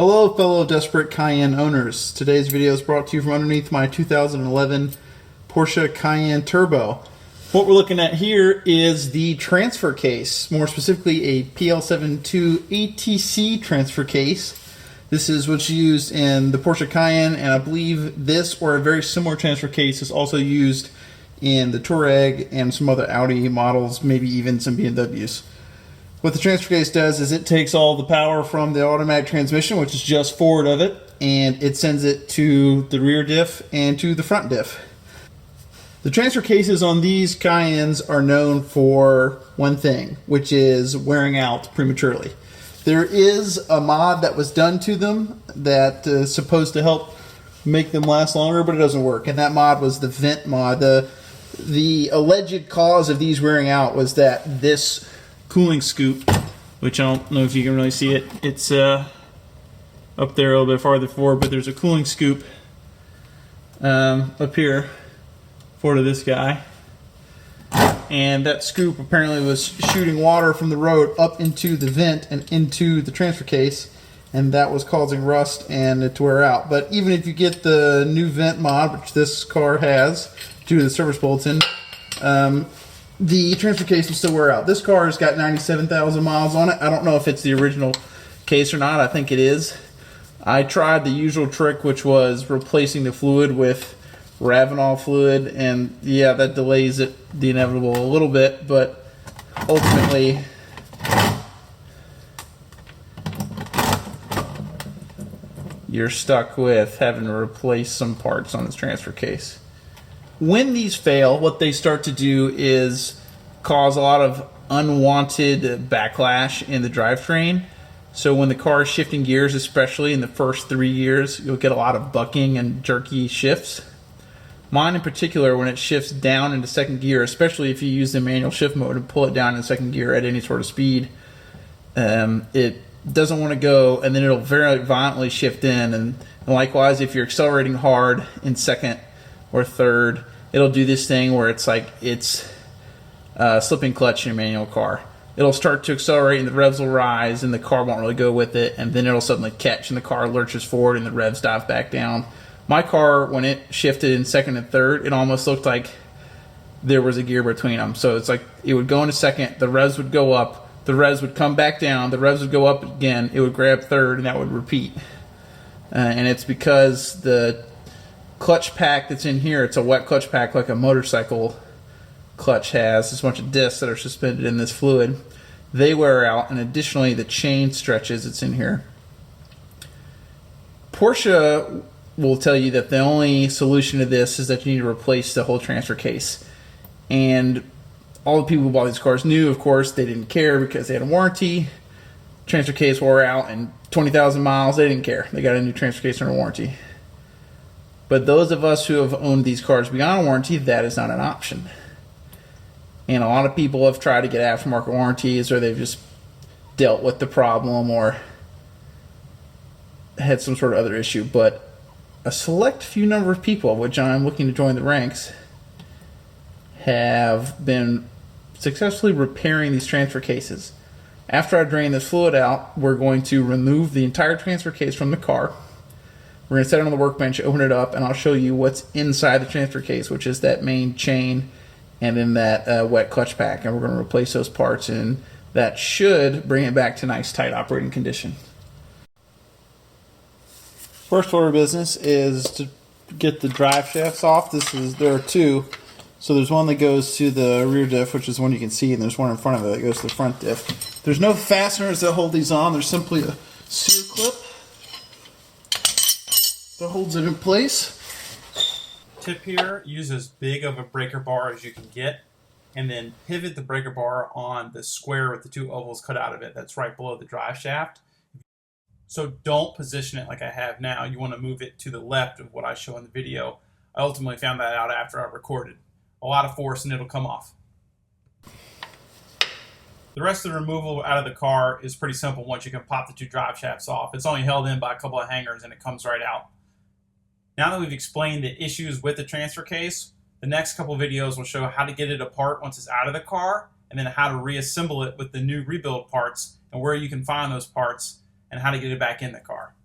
Hello fellow desperate Cayenne owners. Today's video is brought to you from underneath my 2011 Porsche Cayenne Turbo. What we're looking at here is the transfer case, more specifically a PL72 ATC transfer case. This is what's used in the Porsche Cayenne, and I believe this or a very similar transfer case is also used in the Touareg and some other Audi models, maybe even some BMWs. What the transfer case does is it takes all the power from the automatic transmission, which is just forward of it, and it sends it to the rear diff and to the front diff. The transfer cases on these Cayennes are known for one thing, which is wearing out prematurely. There is a mod that was done to them that is supposed to help make them last longer, but it doesn't work, and that mod was the vent mod. The alleged cause of these wearing out was that this cooling scoop, which I don't know if you can really see it, it's up there a little bit farther forward, but there's a cooling scoop up here forward of this guy, and that scoop apparently was shooting water from the road up into the vent and into the transfer case, and that was causing rust and it to wear out. But even if you get the new vent mod, which this car has due to the service bulletin, the transfer case will still wear out. This car has got 97,000 miles on it. I don't know if it's the original case or not. I think it is. I tried the usual trick, which was replacing the fluid with Ravenol fluid, and yeah, that delays it, the inevitable, a little bit, but ultimately you're stuck with having to replace some parts on this transfer case. When these fail, what they start to do is cause a lot of unwanted backlash in the drivetrain. So when the car is shifting gears, especially in the first 3 gears, you'll get a lot of bucking and jerky shifts. Mine in particular, when it shifts down into second gear, especially if you use the manual shift mode and pull it down in second gear at any sort of speed, it doesn't want to go, and then it'll very violently shift in. And likewise, if you're accelerating hard in second or third, it'll do this thing where it's like it's slipping clutch in a manual car. It'll start to accelerate and the revs will rise and the car won't really go with it, and then it'll suddenly catch and the car lurches forward and the revs dive back down. My car, when it shifted in second and third, it almost looked like there was a gear between them. So it's like it would go into second, the revs would go up, the revs would come back down, the revs would go up again, it would grab third, and that would repeat. And it's because the clutch pack that's in here, it's a wet clutch pack like a motorcycle clutch has. There's a bunch of discs that are suspended in this fluid. They wear out, and additionally the chain stretches that's in here. Porsche will tell you that the only solution to this is that you need to replace the whole transfer case. And all the people who bought these cars knew, of course, they didn't care because they had a warranty. Transfer case wore out in 20,000 miles. They didn't care. They got a new transfer case under warranty. But those of us who have owned these cars beyond warranty, that is not an option. And a lot of people have tried to get aftermarket warranties, or they've just dealt with the problem or had some sort of other issue. But a select few number of people, of which I'm looking to join the ranks, have been successfully repairing these transfer cases. After I drain this fluid out, we're going to remove the entire transfer case from the car. We're going to set it on the workbench, open it up, and I'll show you what's inside the transfer case, which is that main chain and then that wet clutch pack. And we're going to replace those parts, and that should bring it back to nice, tight operating condition. First order of business is to get the drive shafts off. There are two. So there's one that goes to the rear diff, which is the one you can see, and there's one in front of it that goes to the front diff. There's no fasteners that hold these on. There's simply a sear clip that holds it in place. Tip here, use as big of a breaker bar as you can get, and then pivot the breaker bar on the square with the two ovals cut out of it that's right below the drive shaft. So don't position it like I have now. You want to move it to the left of what I show in the video. I ultimately found that out after I recorded. A lot of force and it'll come off. The rest of the removal out of the car is pretty simple once you can pop the two drive shafts off. It's only held in by a couple of hangers and it comes right out. Now that we've explained the issues with the transfer case, the next couple videos will show how to get it apart once it's out of the car, and then how to reassemble it with the new rebuild parts and where you can find those parts and how to get it back in the car.